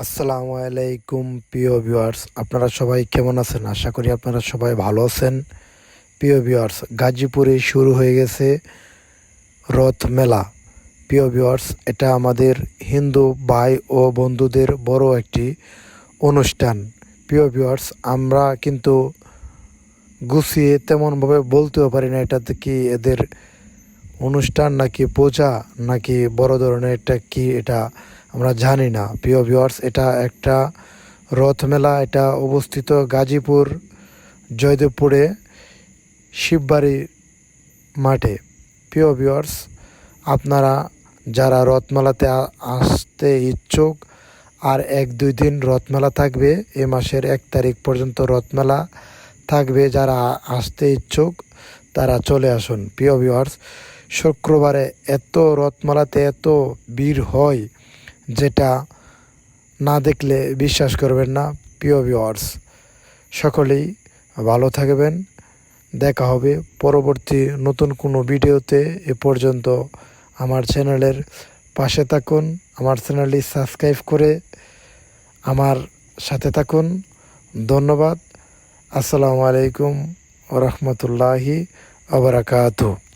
আসসালামু আলাইকুম প্রিয় ভিউয়ার্স, আপনারা সবাই কেমন আছেন? আশা করি আপনারা সবাই ভালো আছেন। প্রিয় ভিউয়ার্স, গাজীপুরে শুরু হয়ে গেছে রথ মেলা। প্রিয় ভিউয়ার্স, এটা আমাদের হিন্দু ভাই ও বন্ধুদের বড় একটি অনুষ্ঠান। প্রিয় ভিউয়ার্স, আমরা কিন্তু গুছিয়ে তেমনভাবে বলতেও পারি না এটাতে কি এদের অনুষ্ঠান নাকি পূজা নাকি বড় ধরনের একটা কি, এটা আমরা জানি না। প্রিয় ভিউয়ার্স, এটা একটা রথ মেলা। এটা অবস্থিত গাজীপুর জয়দেবপুরে শিববাড়ি মাঠে। প্রিয় ভিউয়ার্স, আপনারা যারা রথমেলাতে আসতে ইচ্ছুক, আর 1-2 দিন রথমেলা থাকবে। এ মাসের 1 তারিখ পর্যন্ত রথমেলা থাকবে। যারা আসতে ইচ্ছুক তারা চলে আসুন। প্রিয় ভিউয়ার্স, শুক্রবারে এত রথমেলাতে এত ভিড় হয় যেটা না দেখলে বিশ্বাস করবেন না। প্রিয় ভিউয়ার্স, সকলেই ভালো থাকবেন। দেখা হবে পরবর্তী নতুন কোনো ভিডিওতে। এ পর্যন্ত আমার চ্যানেলের পাশে থাকুন, আমার চ্যানেলটি সাবস্ক্রাইব করে আমার সাথে থাকুন। ধন্যবাদ। আসসালামু আলাইকুম ওয়া রাহমাতুল্লাহি ওয়া বারাকাতুহু।